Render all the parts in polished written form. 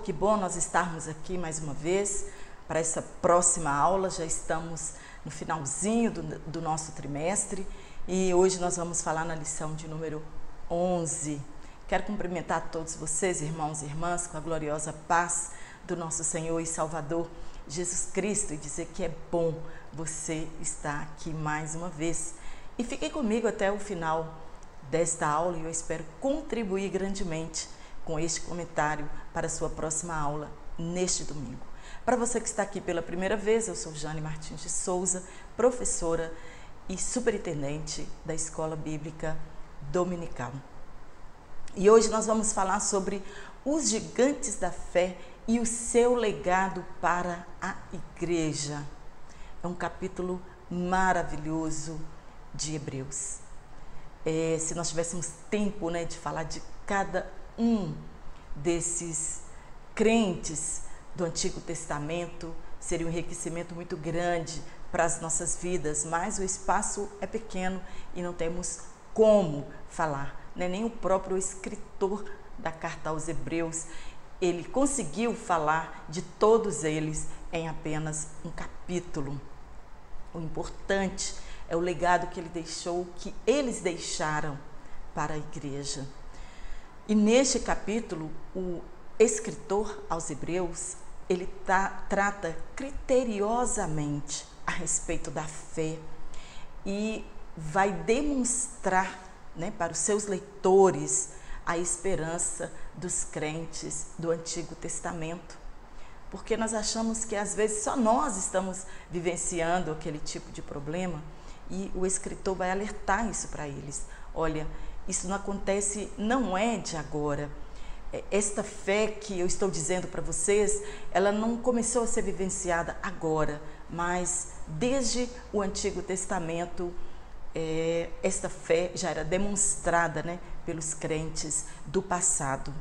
que bom nós estarmos aqui mais uma vez para essa próxima aula. Já estamos no finalzinho do nosso trimestre e hoje nós vamos falar na lição de número 11. Quero cumprimentar todos vocês, irmãos e irmãs, com a gloriosa paz do nosso Senhor e Salvador Jesus Cristo e dizer que é bom você estar aqui mais uma vez. E fiquem comigo até o final desta aula e eu espero contribuir grandemente com este comentário para a sua próxima aula neste domingo. Para você que está aqui pela primeira vez, eu sou Jane Martins de Souza, professora e superintendente da Escola Bíblica Dominical. E hoje nós vamos falar sobre os gigantes da fé e o seu legado para a igreja. É um capítulo maravilhoso de Hebreus. Se nós tivéssemos tempo, de falar de cada um desses crentes do Antigo Testamento, seria um enriquecimento muito grande para as nossas vidas, mas o espaço é pequeno e não temos como falar, nem o próprio escritor da carta aos Hebreus, ele conseguiu falar de todos eles em apenas um capítulo. O importante é o legado que ele deixou, que eles deixaram para a igreja. E neste capítulo, o escritor aos Hebreus, ele trata criteriosamente a respeito da fé e vai demonstrar, para os seus leitores a esperança dos crentes do Antigo Testamento. Porque nós achamos que às vezes só nós estamos vivenciando aquele tipo de problema e o escritor vai alertar isso para eles. Olha, isso não acontece, não é de agora. Esta fé que eu estou dizendo para vocês, ela não começou a ser vivenciada agora, mas desde o Antigo Testamento, esta fé já era demonstrada, pelos crentes do passado.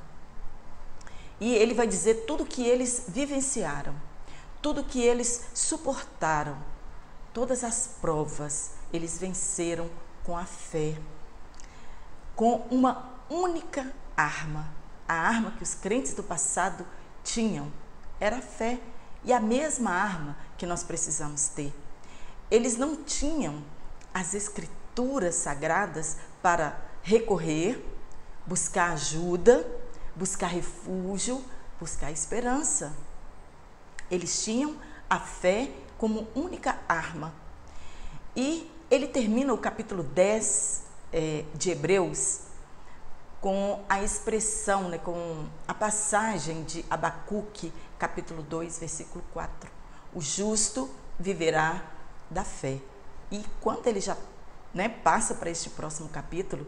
E ele vai dizer tudo que eles vivenciaram, tudo que eles suportaram, todas as provas, eles venceram com a fé, com uma única arma. A arma que os crentes do passado tinham era a fé, e a mesma arma que nós precisamos ter. Eles não tinham as escrituras sagradas para recorrer, buscar ajuda, buscar refúgio, buscar esperança. Eles tinham a fé como única arma. E ele termina o capítulo 10 de Hebreus com a expressão, com a passagem de Abacuque, capítulo 2, versículo 4. O justo viverá da fé. E quando ele já passa para este próximo capítulo,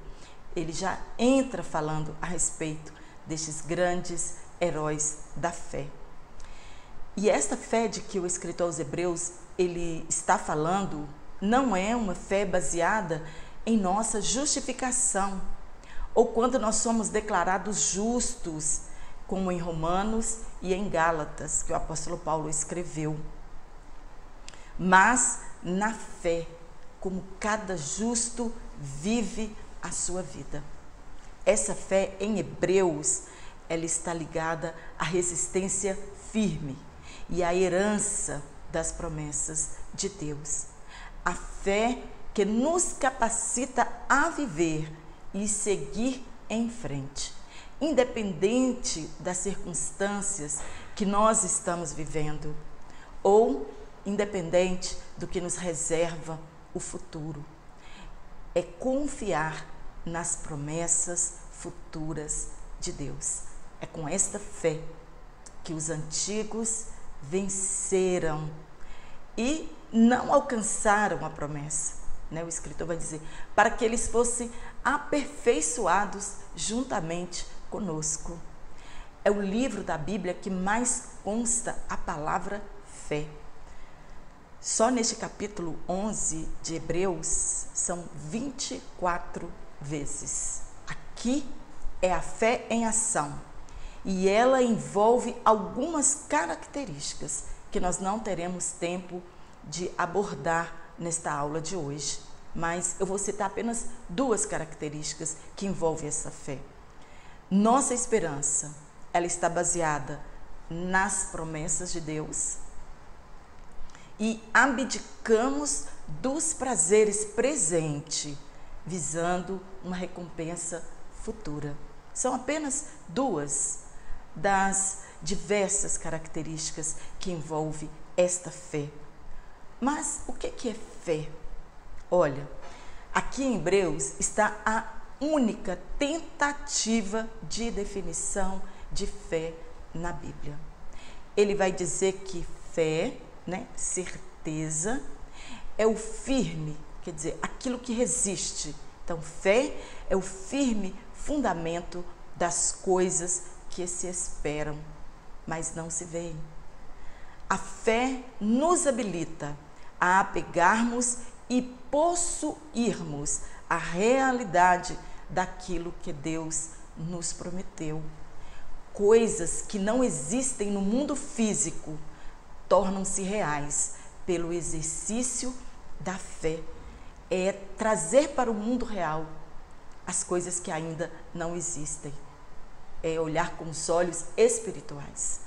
ele já entra falando a respeito destes grandes heróis da fé. E esta fé de que o escritor aos Hebreus ele está falando não é uma fé baseada em nossa justificação, ou quando nós somos declarados justos, como em Romanos e em Gálatas, que o apóstolo Paulo escreveu. Mas na fé, como cada justo vive a sua vida. Essa fé em Hebreus, ela está ligada à resistência firme e à herança das promessas de Deus. A fé que nos capacita a viver e seguir em frente, independente das circunstâncias que nós estamos vivendo, ou independente do que nos reserva o futuro. É confiar nas promessas futuras de Deus. É com esta fé que os antigos venceram e não alcançaram a promessa. O escritor vai dizer, para que eles fossem aperfeiçoados juntamente conosco. É o livro da Bíblia que mais consta a palavra fé. Só neste capítulo 11 de Hebreus são 24 vezes. Aqui é a fé em ação e ela envolve algumas características que nós não teremos tempo de abordar nesta aula de hoje, mas eu vou citar apenas duas características que envolvem essa fé. Nossa esperança, ela está baseada nas promessas de Deus e abdicamos dos prazeres presentes, visando uma recompensa futura. São apenas duas das diversas características que envolve esta fé. Mas o que é fé? Olha, aqui em Hebreus está a única tentativa de definição de fé na Bíblia. Ele vai dizer que fé, certeza, é o firme, quer dizer, aquilo que resiste. Então, fé é o firme fundamento das coisas que se esperam, mas não se veem. A fé nos habilita a apegarmos e possuirmos a realidade daquilo que Deus nos prometeu. Coisas que não existem no mundo físico tornam-se reais pelo exercício da fé. É trazer para o mundo real as coisas que ainda não existem. É olhar com os olhos espirituais.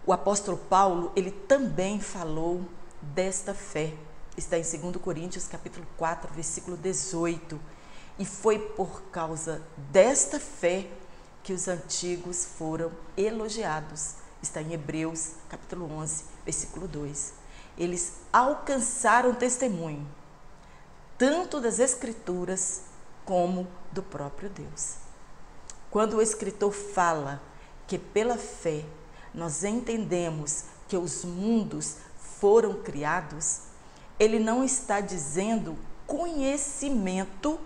O apóstolo Paulo, ele também falou desta fé. Está em 2 Coríntios, capítulo 4, versículo 18. E foi por causa desta fé que os antigos foram elogiados. Está em Hebreus, capítulo 11, versículo 2. Eles alcançaram testemunho, tanto das Escrituras como do próprio Deus. Quando o escritor fala que pela fé nós entendemos que os mundos foram criados, ele não está dizendo conhecimento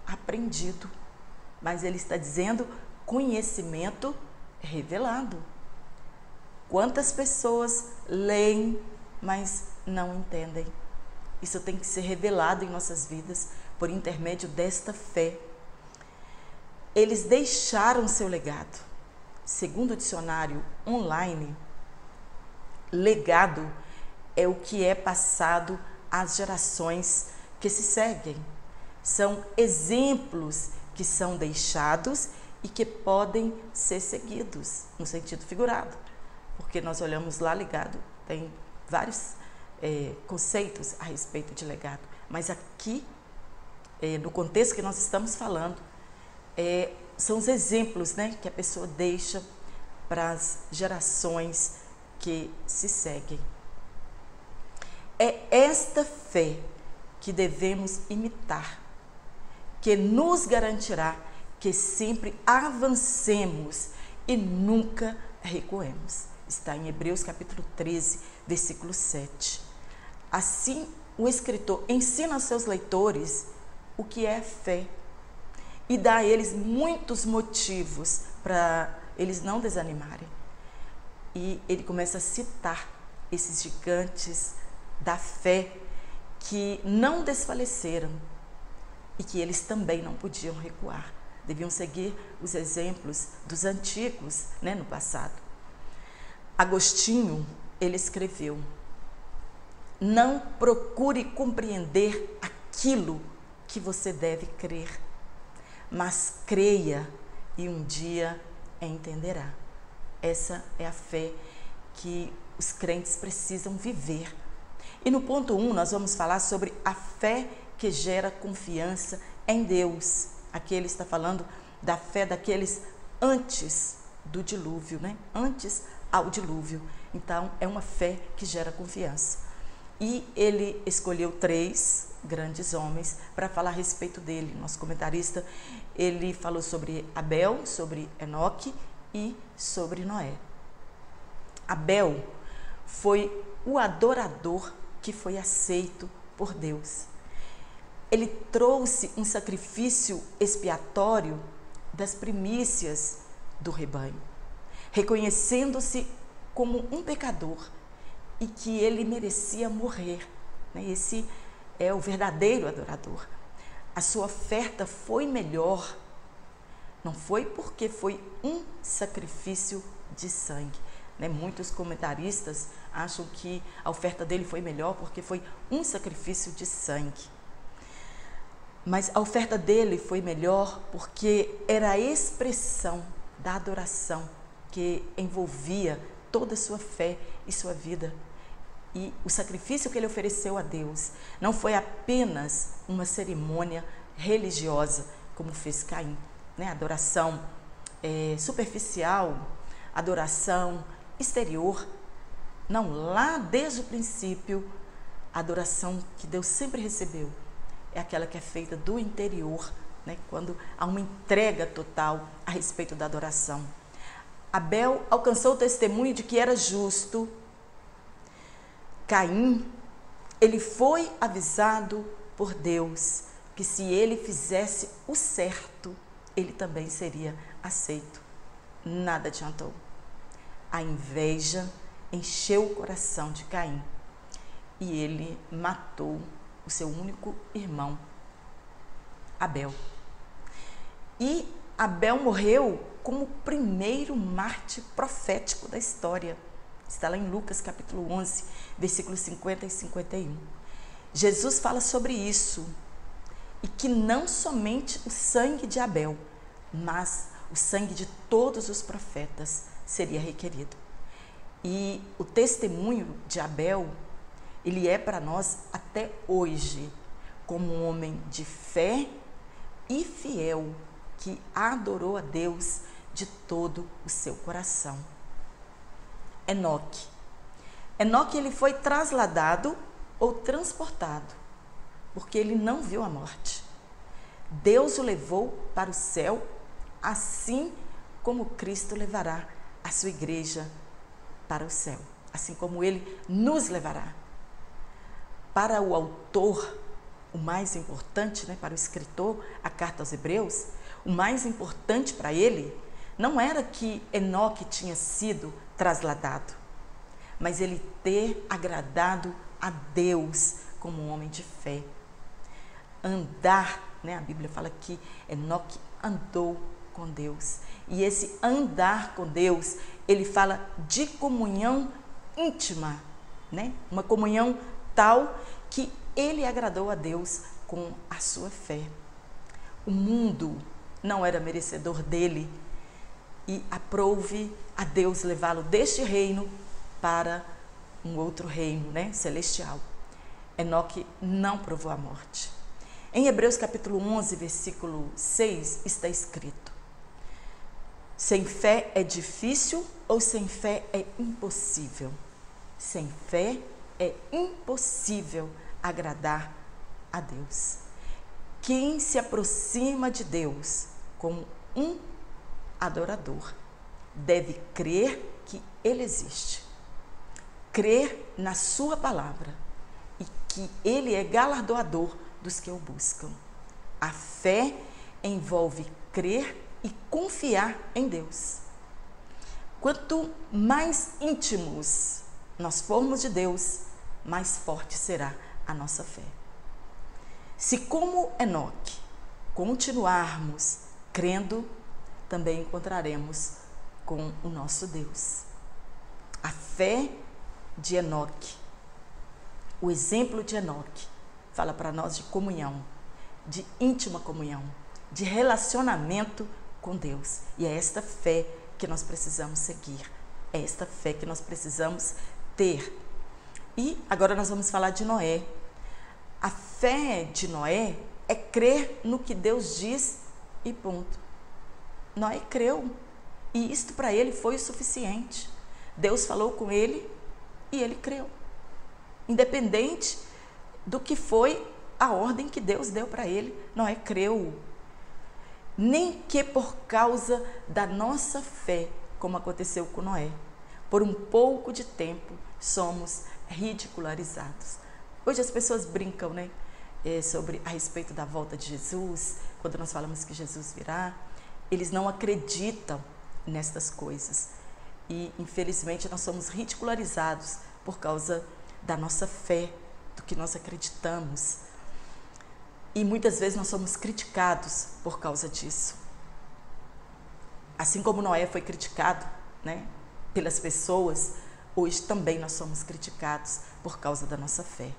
aprendido, mas ele está dizendo conhecimento revelado. Quantas pessoas leem, mas não entendem? Isso tem que ser revelado em nossas vidas por intermédio desta fé. Eles deixaram seu legado. Segundo o dicionário online, legado é o que é passado às gerações que se seguem. São exemplos que são deixados e que podem ser seguidos, no sentido figurado. Porque nós olhamos lá legado, tem vários conceitos a respeito de legado. Mas aqui, no contexto que nós estamos falando, são os exemplos, que a pessoa deixa para as gerações que se seguem. É esta fé que devemos imitar, que nos garantirá que sempre avancemos e nunca recuemos. Está em Hebreus capítulo 13, versículo 7. Assim, o escritor ensina aos seus leitores o que é fé e dá a eles muitos motivos para eles não desanimarem. E ele começa a citar esses gigantes da fé que não desfaleceram e que eles também não podiam recuar. Deviam seguir os exemplos dos antigos, no passado. Agostinho, ele escreveu: não procure compreender aquilo que você deve crer, mas creia e um dia entenderá. Essa é a fé que os crentes precisam viver. E no ponto 1, nós vamos falar sobre a fé que gera confiança em Deus. Aqui ele está falando da fé daqueles antes do dilúvio, antes ao dilúvio. Então, é uma fé que gera confiança. E ele escolheu 3 grandes homens para falar a respeito dele. Nosso comentarista, ele falou sobre Abel, sobre Enoque e sobre Noé. Abel foi o adorador que foi aceito por Deus. Ele trouxe um sacrifício expiatório das primícias do rebanho, reconhecendo-se como um pecador e que ele merecia morrer. Esse é o verdadeiro adorador. A sua oferta foi melhor, não foi porque foi um sacrifício de sangue. Muitos comentaristas acham que a oferta dele foi melhor porque foi um sacrifício de sangue. Mas a oferta dele foi melhor porque era a expressão da adoração porque envolvia toda a sua fé e sua vida. E o sacrifício que ele ofereceu a Deus não foi apenas uma cerimônia religiosa, como fez Caim, né? Adoração superficial, adoração exterior. Não, lá desde o princípio, a adoração que Deus sempre recebeu é aquela que é feita do interior, né? Quando há uma entrega total a respeito da adoração. Abel alcançou o testemunho de que era justo. Caim, ele foi avisado por Deus que se ele fizesse o certo, ele também seria aceito. Nada adiantou. A inveja encheu o coração de Caim e ele matou o seu único irmão, Abel. E Abel morreu como o primeiro mártir profético da história. Está lá em Lucas capítulo 11, versículos 50 e 51. Jesus fala sobre isso, e que não somente o sangue de Abel, mas o sangue de todos os profetas seria requerido. E o testemunho de Abel, ele é para nós até hoje, como um homem de fé e fiel, que adorou a Deus de todo o seu coração. Enoque. Enoque, ele foi trasladado ou transportado, porque ele não viu a morte. Deus o levou para o céu, assim como Cristo levará a sua igreja para o céu, assim como ele nos levará. Para o autor, o mais importante, né, para o escritor, a carta aos Hebreus, o mais importante para ele não era que Enoque tinha sido trasladado, mas ele ter agradado a Deus como um homem de fé. Andar, né, a Bíblia fala que Enoque andou com Deus. E esse andar com Deus, ele fala de comunhão íntima, né? Uma comunhão tal que ele agradou a Deus com a sua fé. O mundo não era merecedor dele e aprouve a Deus levá-lo deste reino para um outro reino, né, celestial. Enoque não provou a morte. Em Hebreus capítulo 11, versículo 6, está escrito: sem fé é difícil ou sem fé é impossível? Sem fé é impossível agradar a Deus. Quem se aproxima de Deus como um adorador deve crer que Ele existe, crer na sua palavra e que Ele é galardoador dos que o buscam. A fé envolve crer e confiar em Deus. Quanto mais íntimos nós formos de Deus, mais forte será a nossa fé. Se, como Enoque, continuarmos crendo, também encontraremos com o nosso Deus. A fé de Enoque, o exemplo de Enoque, fala para nós de comunhão, de íntima comunhão, de relacionamento com Deus. E é esta fé que nós precisamos seguir, é esta fé que nós precisamos ter. E agora nós vamos falar de Noé. A fé de Noé é crer no que Deus diz e ponto. Noé creu e isto para ele foi o suficiente. Deus falou com ele e ele creu. Independente do que foi a ordem que Deus deu para ele, Noé creu. Nem que por causa da nossa fé, como aconteceu com Noé, por um pouco de tempo somos ridicularizados. Hoje as pessoas brincam, né, sobre a respeito da volta de Jesus, quando nós falamos que Jesus virá, eles não acreditam nestas coisas. E, infelizmente, nós somos ridicularizados por causa da nossa fé, do que nós acreditamos. E muitas vezes nós somos criticados por causa disso. Assim como Noé foi criticado, né, pelas pessoas, hoje também nós somos criticados por causa da nossa fé.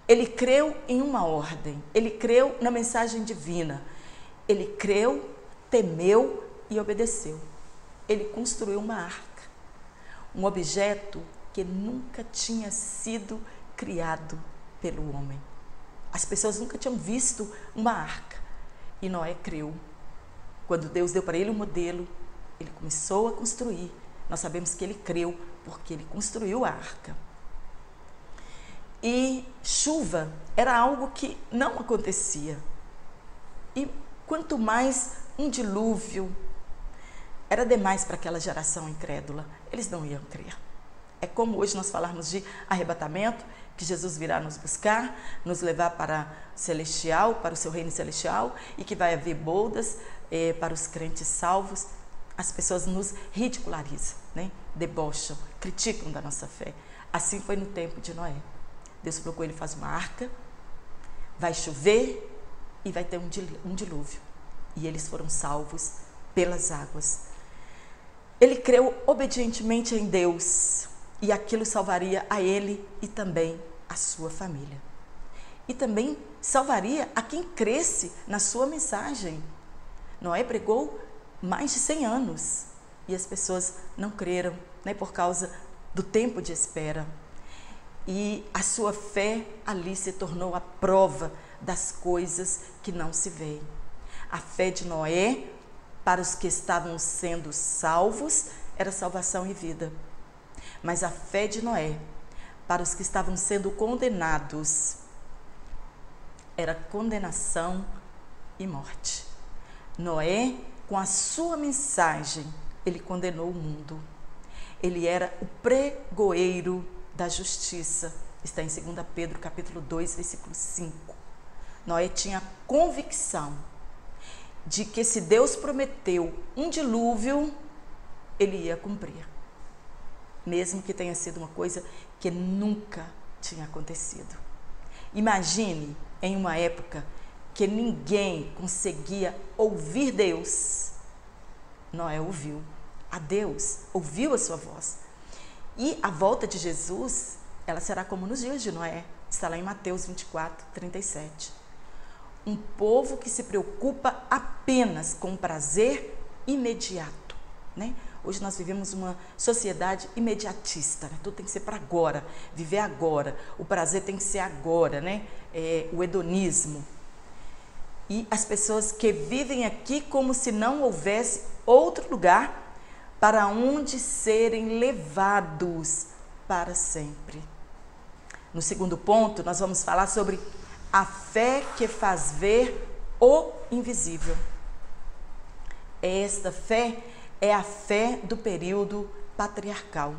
Ele creu em uma ordem, ele creu na mensagem divina, ele creu, temeu e obedeceu. ele construiu uma arca, um objeto que nunca tinha sido criado pelo homem. As pessoas nunca tinham visto uma arca, e Noé criou. Quando Deus deu para ele um modelo, ele começou a construir. Nós sabemos que ele creu porque ele construiu a arca. E chuva era algo que não acontecia. E quanto mais um dilúvio, era demais para aquela geração incrédula. Eles não iam crer. É como hoje nós falarmos de arrebatamento, que Jesus virá nos buscar, nos levar para celestial, para o seu reino celestial, e que vai haver bodas para os crentes salvos. As pessoas nos ridicularizam, né? Debocham, criticam da nossa fé. Assim foi no tempo de Noé. Deus falou com ele: faz uma arca, vai chover e vai ter um dilúvio. E eles foram salvos pelas águas. Ele creu obedientemente em Deus, e aquilo salvaria a ele e também a sua família. E também salvaria a quem cresce na sua mensagem. Noé pregou mais de 100 anos e as pessoas não creram, né, por causa do tempo de espera. E a sua fé ali se tornou a prova das coisas que não se veem. A fé de Noé, para os que estavam sendo salvos, era salvação e vida. Mas a fé de Noé, para os que estavam sendo condenados, era condenação e morte. Noé, com a sua mensagem, ele condenou o mundo. Ele era o pregoeiro da justiça. Está em 2 Pedro, capítulo 2, versículo 5. Noé tinha convicção de que se Deus prometeu um dilúvio, ele ia cumprir. Mesmo que tenha sido uma coisa que nunca tinha acontecido. Imagine em uma época que ninguém conseguia ouvir Deus. Noé ouviu a Deus, ouviu a sua voz. E a volta de Jesus, ela será como nos dias de Noé. Está lá em Mateus 24, 37. Um povo que se preocupa apenas com o prazer imediato, né? Hoje nós vivemos uma sociedade imediatista, né? Tudo tem que ser para agora, viver agora, o prazer tem que ser agora, né? O hedonismo. E as pessoas que vivem aqui como se não houvesse outro lugar para onde serem levados para sempre. No segundo ponto, nós vamos falar sobre a fé que faz ver o invisível. Esta fé é a fé do período patriarcal.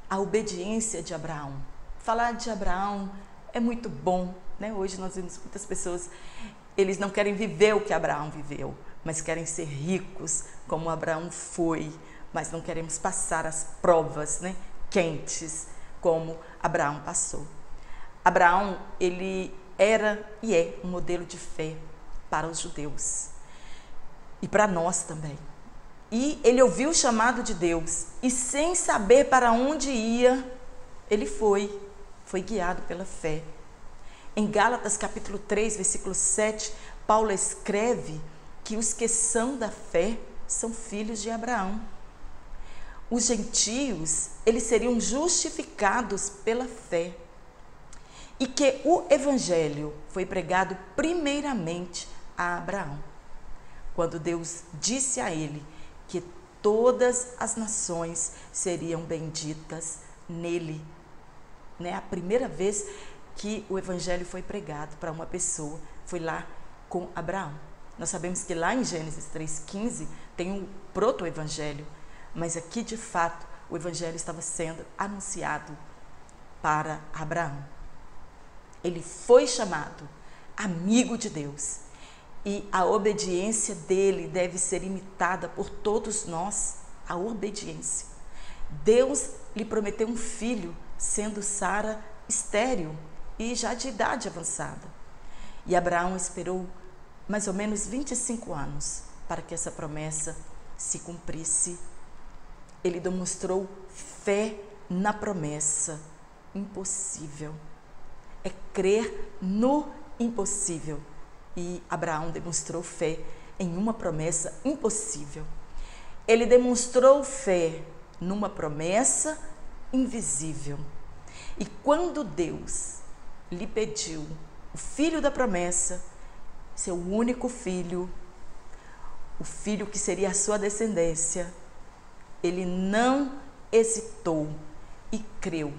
A obediência de Abraão. Falar de Abraão é muito bom, né? Hoje nós vemos muitas pessoas, eles não querem viver o que Abraão viveu, mas querem ser ricos como Abraão foi, mas não queremos passar as provas, né, quentes como Abraão passou. Abraão, ele era e é um modelo de fé para os judeus e para nós também. E ele ouviu o chamado de Deus e, sem saber para onde ia, ele foi guiado pela fé. Em Gálatas capítulo 3, versículo 7, Paulo escreve que os que são da fé são filhos de Abraão. Os gentios, eles seriam justificados pela fé. E que o evangelho foi pregado primeiramente a Abraão, quando Deus disse a ele que todas as nações seriam benditas nele, né? A primeira vez que o evangelho foi pregado para uma pessoa foi lá com Abraão. Nós sabemos que lá em Gênesis 3,15 tem um proto-evangelho, mas aqui de fato o evangelho estava sendo anunciado para Abraão. Ele foi chamado amigo de Deus e a obediência dele deve ser imitada por todos nós, a obediência. Deus lhe prometeu um filho, sendo Sara estéril e já de idade avançada. E Abraão esperou mais ou menos 25 anos para que essa promessa se cumprisse. Ele demonstrou fé na promessa. Impossível. É crer no impossível. E Abraão demonstrou fé em uma promessa impossível. ele demonstrou fé numa promessa invisível. E quando Deus lhe pediu o filho da promessa, seu único filho, o filho que seria a sua descendência, ele não hesitou e creu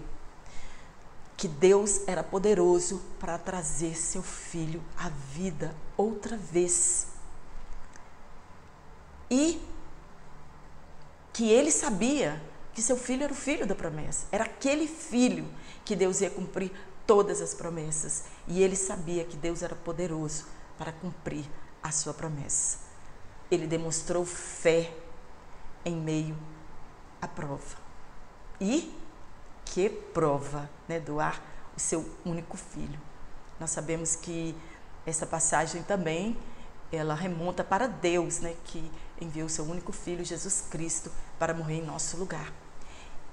que Deus era poderoso para trazer seu filho à vida outra vez. E que ele sabia que seu filho era o filho da promessa. Era aquele filho que Deus ia cumprir todas as promessas. E ele sabia que Deus era poderoso para cumprir a sua promessa. Ele demonstrou fé em meio à prova. E que prova, né? Doar o seu único filho. Nós sabemos que essa passagem também, ela remonta para Deus, né? Que enviou o seu único filho, Jesus Cristo, para morrer em nosso lugar.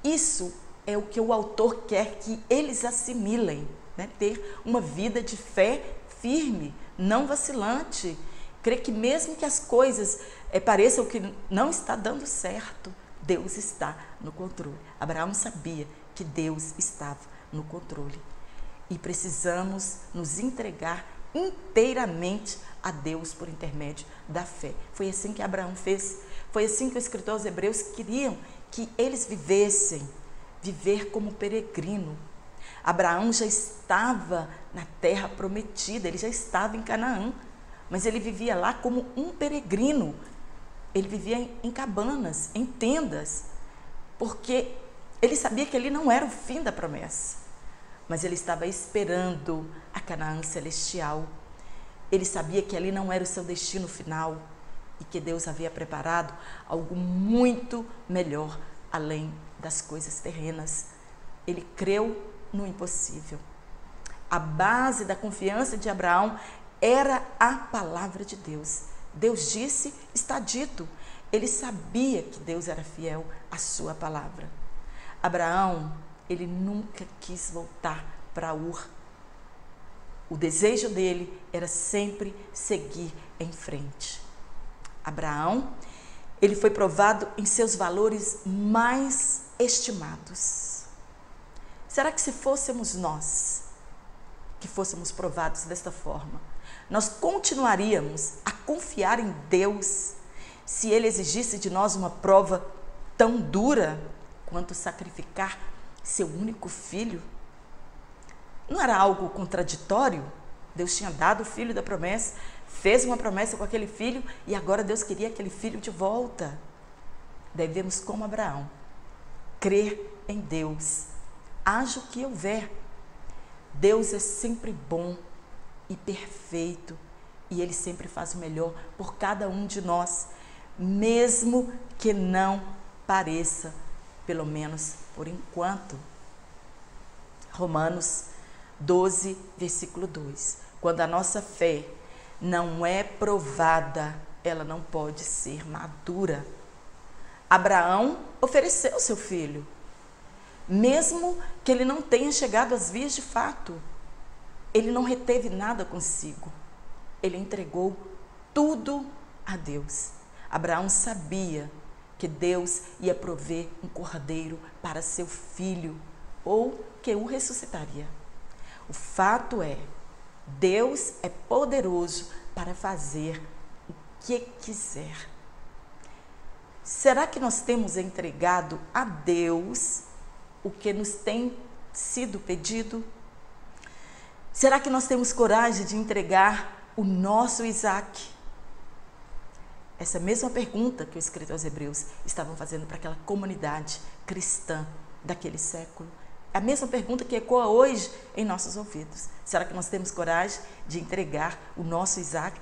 Isso é o que o autor quer que eles assimilem, né? Ter uma vida de fé firme, não vacilante. Crer que mesmo que as coisas pareçam que não está dando certo, Deus está no controle. Abraão sabia que Deus estava no controle. E precisamos nos entregar inteiramente a Deus por intermédio da fé. Foi assim que Abraão fez. Foi assim que os escritores hebreus queriam que eles vivessem, viver como peregrino. Abraão já estava na terra prometida, ele já estava em Canaã, mas ele vivia lá como um peregrino. Ele vivia em cabanas, em tendas, porque ele sabia que ali não era o fim da promessa, mas ele estava esperando a Canaã celestial. Ele sabia que ali não era o seu destino final e que Deus havia preparado algo muito melhor além das coisas terrenas. Ele creu no impossível. A base da confiança de Abraão era a palavra de Deus. Deus disse, está dito. Ele sabia que Deus era fiel à sua palavra. Abraão, ele nunca quis voltar para Ur. O desejo dele era sempre seguir em frente. Abraão, ele foi provado em seus valores mais estimados. Será que se fôssemos nós, que fôssemos provados desta forma, nós continuaríamos a confiar em Deus se Ele exigisse de nós uma prova tão dura quanto sacrificar seu único filho? Não era algo contraditório? Deus tinha dado o filho da promessa, fez uma promessa com aquele filho e agora Deus queria aquele filho de volta. Devemos, como Abraão, crer em Deus, haja o que houver. Deus é sempre bom e perfeito e Ele sempre faz o melhor por cada um de nós, mesmo que não pareça, pelo menos por enquanto. Romanos 12, versículo 2. Quando a nossa fé não é provada, ela não pode ser madura. Abraão ofereceu seu filho, mesmo que ele não tenha chegado às vias de fato. Ele não reteve nada consigo. Ele entregou tudo a Deus. Abraão sabia que Deus ia prover um cordeiro para seu filho, ou que o ressuscitaria. O fato é, Deus é poderoso para fazer o que quiser. Será que nós temos entregado a Deus o que nos tem sido pedido? Será que nós temos coragem de entregar o nosso Isaac? Essa mesma pergunta que os escritores hebreus estavam fazendo para aquela comunidade cristã daquele século. A mesma pergunta que ecoa hoje em nossos ouvidos. Será que nós temos coragem de entregar o nosso Isaac?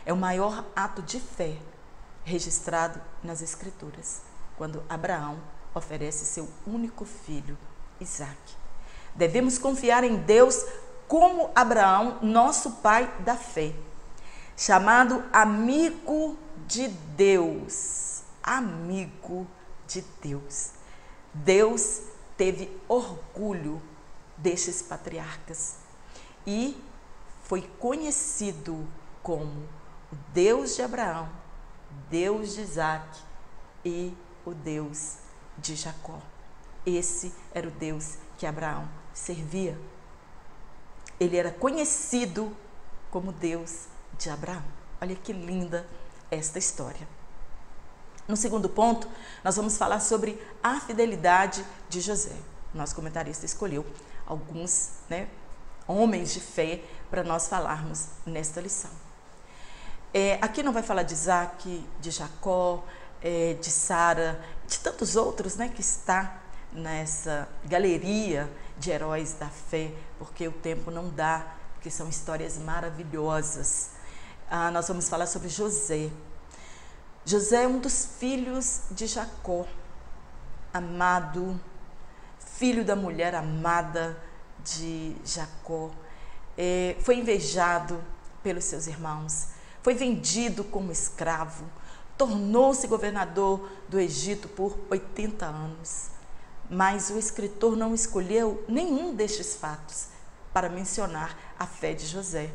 É o maior ato de fé registrado nas Escrituras, quando Abraão oferece seu único filho, Isaac. Devemos confiar em Deus como Abraão, nosso pai da fé, chamado amigo de Deus. Amigo de Deus. Deus teve orgulho destes patriarcas e foi conhecido como o Deus de Abraão, Deus de Isaac e o Deus de Jacó. Esse era o Deus que Abraão servia. Ele era conhecido como Deus de Abraão. Olha que linda esta história. No segundo ponto, nós vamos falar sobre a fidelidade de José. Nosso comentarista escolheu alguns, homens de fé para nós falarmos nesta lição. Aqui não vai falar de Isaac, de Jacó, de Sara, de tantos outros, que está nessa galeria de heróis da fé, porque o tempo não dá, porque são histórias maravilhosas. Nós vamos falar sobre José. José é um dos filhos de Jacó, amado, filho da mulher amada de Jacó. Foi invejado pelos seus irmãos, foi vendido como escravo, tornou-se governador do Egito por 80 anos. Mas o escritor não escolheu nenhum destes fatos para mencionar a fé de José.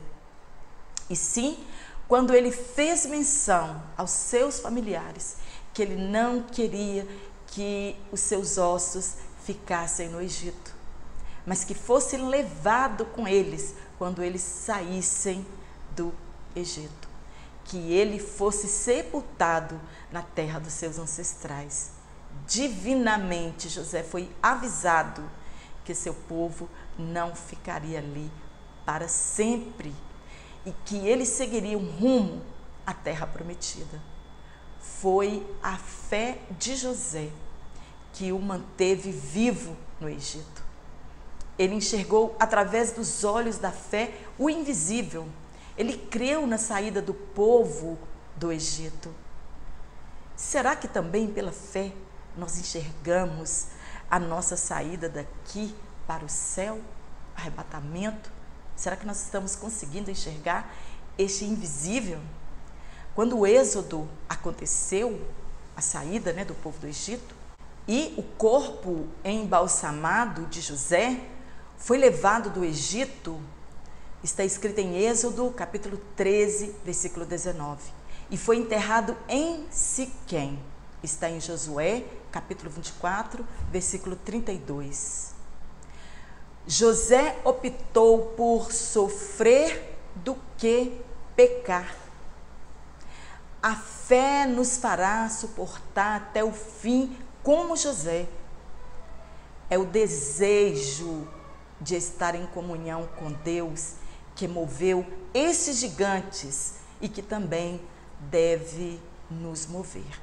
E sim, quando ele fez menção aos seus familiares, que ele não queria que os seus ossos ficassem no Egito, mas que fosse levado com eles quando eles saíssem do Egito, que ele fosse sepultado na terra dos seus ancestrais. Divinamente, José foi avisado que seu povo não ficaria ali para sempre e que eles seguiriam rumo à terra prometida. Foi a fé de José que o manteve vivo no Egito. Ele enxergou através dos olhos da fé o invisível. Ele creu na saída do povo do Egito. Será que também pela fé nós enxergamos a nossa saída daqui para o céu, arrebatamento? Será que nós estamos conseguindo enxergar este invisível? Quando o êxodo aconteceu, a saída do povo do Egito, e o corpo embalsamado de José foi levado do Egito, está escrito em Êxodo, capítulo 13, versículo 19, e foi enterrado em Siquém. Está em Josué, capítulo 24, versículo 32. José optou por sofrer do que pecar. A fé nos fará suportar até o fim como José. É o desejo de estar em comunhão com Deus que moveu esses gigantes e que também deve nos mover.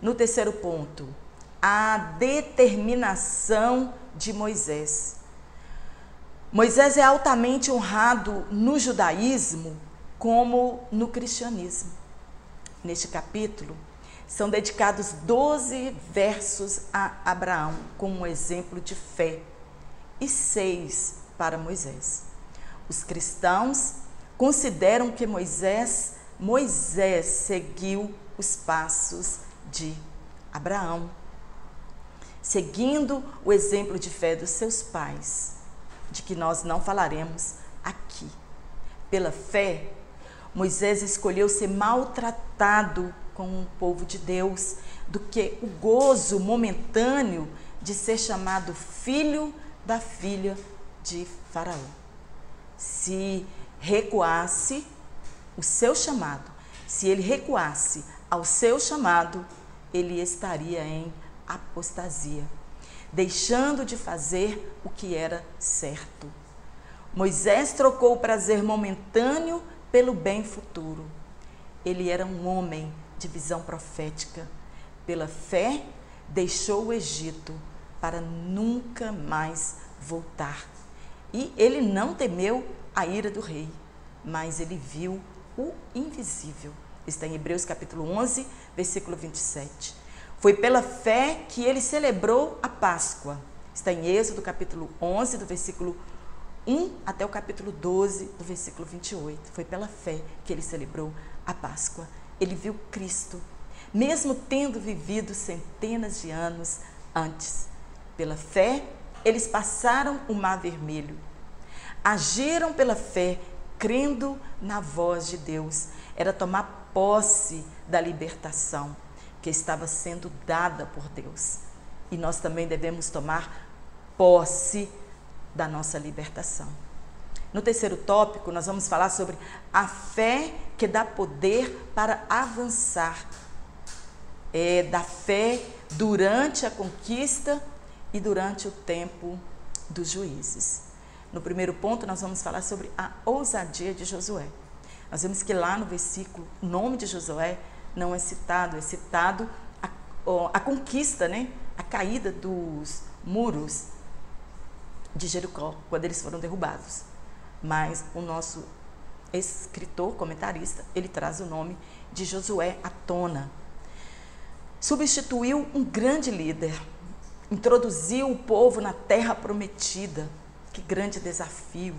No terceiro ponto, a determinação de Moisés. Moisés é altamente honrado no judaísmo como no cristianismo. Neste capítulo, são dedicados 12 versos a Abraão como um exemplo de fé e 6 para Moisés. Os cristãos consideram que Moisés seguiu os passos de Abraão, seguindo o exemplo de fé dos seus pais, de que nós não falaremos aqui. Pela fé, Moisés escolheu ser maltratado com o povo de Deus do que o gozo momentâneo de ser chamado filho da filha de Faraó. Se recuasse o seu chamado, se ele recuasse ao seu chamado, ele estaria em apostasia, deixando de fazer o que era certo. Moisés trocou o prazer momentâneo pelo bem futuro. Ele era um homem de visão profética. Pela fé, deixou o Egito para nunca mais voltar. E ele não temeu a ira do rei, mas ele viu o invisível. Está em Hebreus capítulo 11, versículo 27. Foi pela fé que ele celebrou a Páscoa. Está em Êxodo capítulo 11, do versículo 1 até o capítulo 12, do versículo 28. Foi pela fé que ele celebrou a Páscoa. Ele viu Cristo, mesmo tendo vivido centenas de anos antes. Pela fé, eles passaram o Mar Vermelho. Agiram pela fé, crendo na voz de Deus. Era tomar posse da libertação, que estava sendo dada por Deus. E nós também devemos tomar posse da nossa libertação. No terceiro tópico, nós vamos falar sobre a fé que dá poder para avançar. Da fé durante a conquista e durante o tempo dos juízes. No primeiro ponto, nós vamos falar sobre a ousadia de Josué. Nós vemos que lá no versículo, o nome de Josué não é citado a conquista, né? A caída dos muros de Jericó, quando eles foram derrubados. Mas o nosso escritor, comentarista, ele traz o nome de Josué à tona. Substituiu um grande líder, introduziu o povo na terra prometida. Que grande desafio!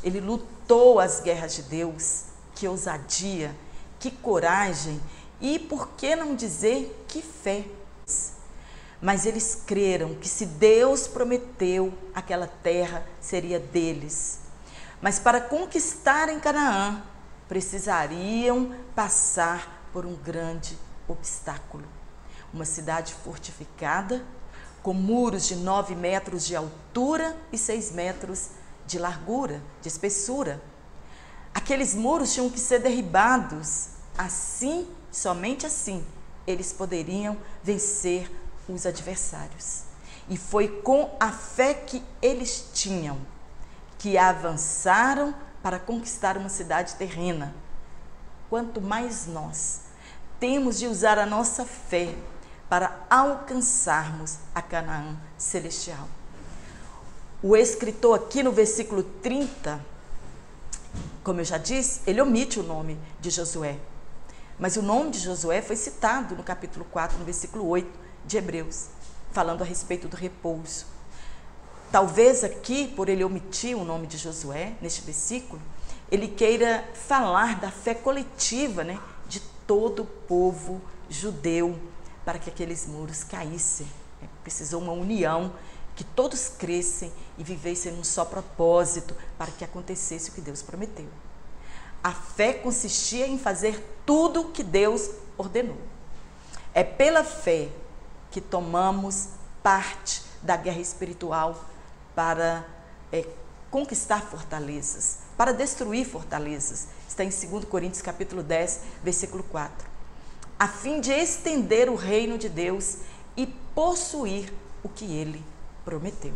Ele lutou as guerras de Deus. Que ousadia, que coragem e, por que não dizer, que fé. Mas eles creram que se Deus prometeu, aquela terra seria deles. Mas para conquistarem Canaã, precisariam passar por um grande obstáculo. Uma cidade fortificada, com muros de 9 metros de altura e 6 metros de largura, de espessura. Aqueles muros tinham que ser derribados. Assim, somente assim, eles poderiam vencer os adversários. E foi com a fé que eles tinham que avançaram para conquistar uma cidade terrena. Quanto mais nós temos de usar a nossa fé para alcançarmos a Canaã celestial. O escritor aqui no versículo 30, como eu já disse, ele omite o nome de Josué. Mas o nome de Josué foi citado no capítulo 4, no versículo 8 de Hebreus, falando a respeito do repouso. Talvez aqui, por ele omitir o nome de Josué, neste versículo, ele queira falar da fé coletiva, né, de todo o povo judeu, para que aqueles muros caíssem. Precisou uma união, que todos crescem e vivessem num só propósito, para que acontecesse o que Deus prometeu. A fé consistia em fazer tudo o que Deus ordenou. É pela fé que tomamos parte da guerra espiritual para conquistar fortalezas, para destruir fortalezas. Está em 2 Coríntios capítulo 10, versículo 4. A fim de estender o reino de Deus e possuir o que ele prometeu.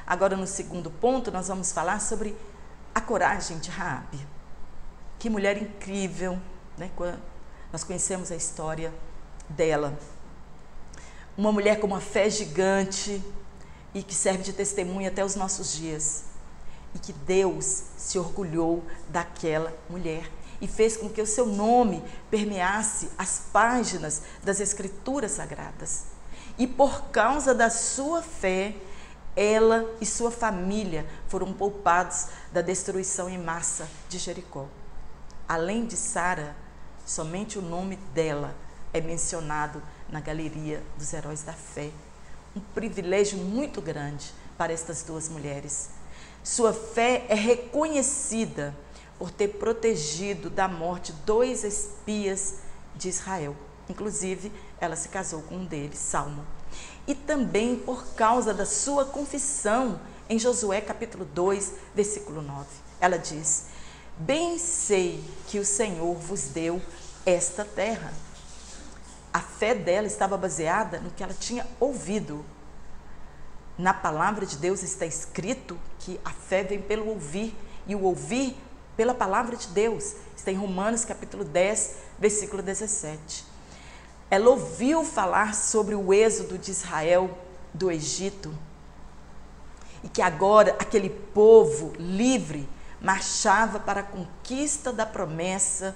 Agora, no segundo ponto, nós vamos falar sobre a coragem de Raabe. Que mulher incrível, né? Nós conhecemos a história dela. Uma mulher com uma fé gigante e que serve de testemunha até os nossos dias. E que Deus se orgulhou daquela mulher e fez com que o seu nome permeasse as páginas das Escrituras Sagradas. E por causa da sua fé, ela e sua família foram poupados da destruição em massa de Jericó. Além de Sara, somente o nome dela é mencionado na galeria dos heróis da fé. Um privilégio muito grande para estas duas mulheres. Sua fé é reconhecida por ter protegido da morte 2 espias de Israel. Inclusive, ela se casou com um deles, Salmo. E também por causa da sua confissão em Josué capítulo 2, versículo 9. Ela diz: bem sei que o Senhor vos deu esta terra. A fé dela estava baseada no que ela tinha ouvido. Na palavra de Deus está escrito que a fé vem pelo ouvir, e o ouvir pela palavra de Deus. Está em Romanos capítulo 10, versículo 17. Ela ouviu falar sobre o êxodo de Israel do Egito e que agora aquele povo livre marchava para a conquista da promessa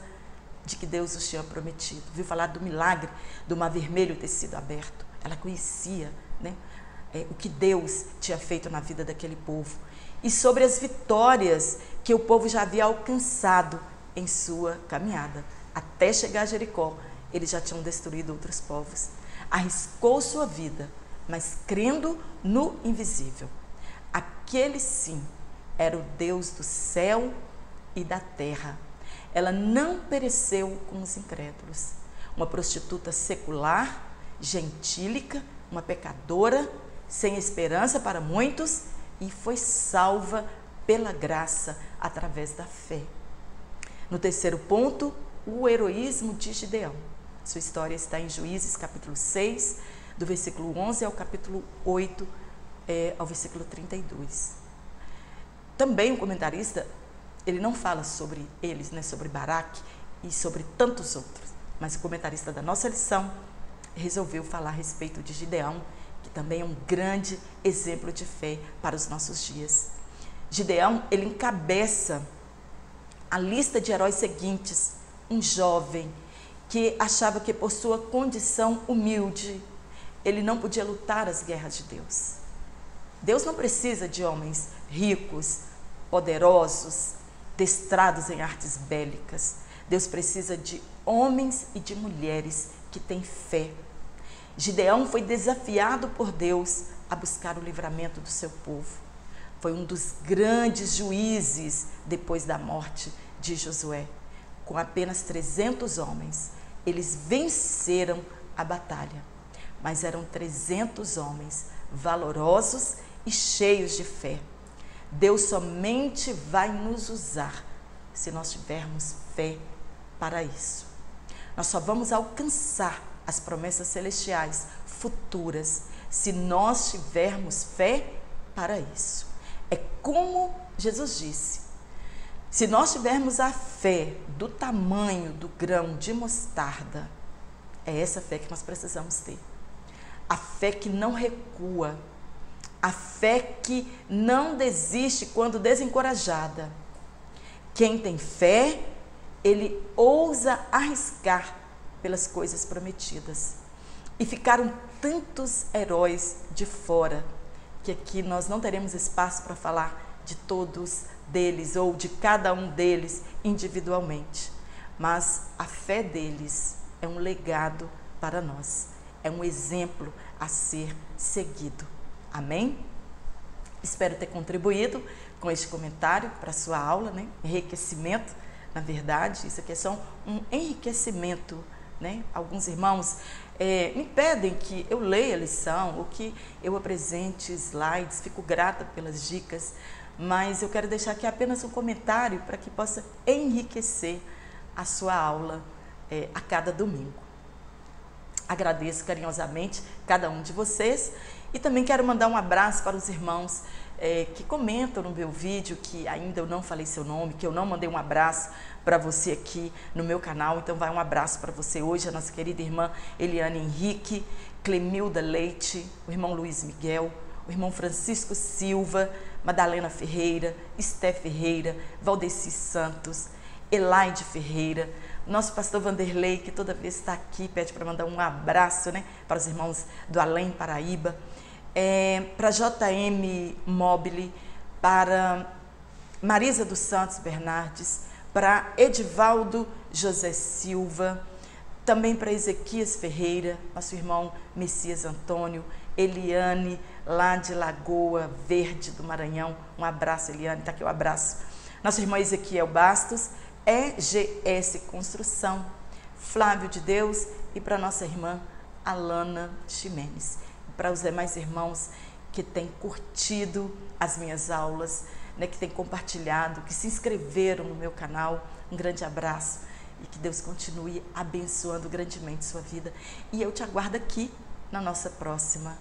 de que Deus os tinha prometido. Viu falar do milagre do Mar Vermelho ter sido aberto. Ela conhecia, né, o que Deus tinha feito na vida daquele povo e sobre as vitórias que o povo já havia alcançado em sua caminhada. Até chegar a Jericó, eles já tinham destruído outros povos. Arriscou sua vida, mas crendo no invisível. Aquele sim era o Deus do céu e da terra. Ela não pereceu com os incrédulos. uma prostituta secular, gentílica, uma pecadora, sem esperança para muitos, e foi salva pela graça através da fé. No terceiro ponto, o heroísmo de Gideão. Sua história está em Juízes capítulo 6, do versículo 11 ao capítulo 8, ao versículo 32. Também o comentarista, ele não fala sobre eles, né, sobre Baraque e sobre tantos outros, mas o comentarista da nossa lição resolveu falar a respeito de Gideão, que também é um grande exemplo de fé para os nossos dias. Gideão, ele encabeça a lista de heróis seguintes: um jovem que achava que por sua condição humilde, ele não podia lutar as guerras de Deus. Deus não precisa de homens ricos, poderosos, destrados em artes bélicas. Deus precisa de homens e de mulheres que têm fé. Gideão foi desafiado por Deus a buscar o livramento do seu povo. Foi um dos grandes juízes depois da morte de Josué. Com apenas 300 homens, eles venceram a batalha. Mas eram 300 homens valorosos e cheios de fé. Deus somente vai nos usar se nós tivermos fé para isso. Nós só vamos alcançar as promessas celestiais futuras se nós tivermos fé para isso. É como Jesus disse: se nós tivermos a fé do tamanho do grão de mostarda, é essa fé que nós precisamos ter. A fé que não recua, a fé que não desiste quando desencorajada. Quem tem fé, ele ousa arriscar pelas coisas prometidas. E ficaram tantos heróis de fora, que aqui nós não teremos espaço para falar de todos deles ou de cada um deles individualmente. Mas a fé deles é um legado para nós, é um exemplo a ser seguido. Amém? Espero ter contribuído com este comentário para a sua aula, né? Enriquecimento, na verdade, isso aqui é só um enriquecimento, né? Alguns irmãos me pedem que eu leia a lição ou que eu apresente slides, fico grata pelas dicas, mas eu quero deixar aqui apenas um comentário para que possa enriquecer a sua aula a cada domingo. Agradeço carinhosamente cada um de vocês e também quero mandar um abraço para os irmãos que comentam no meu vídeo, que ainda eu não falei seu nome, que eu não mandei um abraço para você aqui no meu canal. Então vai um abraço para você hoje, a nossa querida irmã Eliane Henrique, Clemilda Leite, o irmão Luiz Miguel, o irmão Francisco Silva, Madalena Ferreira, Esté Ferreira, Valdeci Santos, Elaide Ferreira, nosso pastor Vanderlei, que toda vez está aqui, pede para mandar um abraço, né, para os irmãos do Além Paraíba, para JM Mobile, para Marisa dos Santos Bernardes, para Edivaldo José Silva, também para Ezequias Ferreira, nosso irmão Messias Antônio, Eliane, lá de Lagoa Verde do Maranhão, um abraço, Eliane, está aqui o abraço. Nosso irmão Ezequiel Bastos, EGS Construção, Flávio de Deus, e para nossa irmã Alana Ximenes. Para os demais irmãos que têm curtido as minhas aulas, né, que têm compartilhado, que se inscreveram no meu canal, um grande abraço e que Deus continue abençoando grandemente sua vida. E eu te aguardo aqui na nossa próxima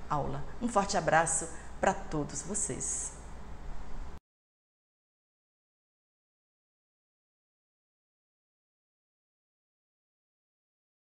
aula. Um forte abraço para todos vocês.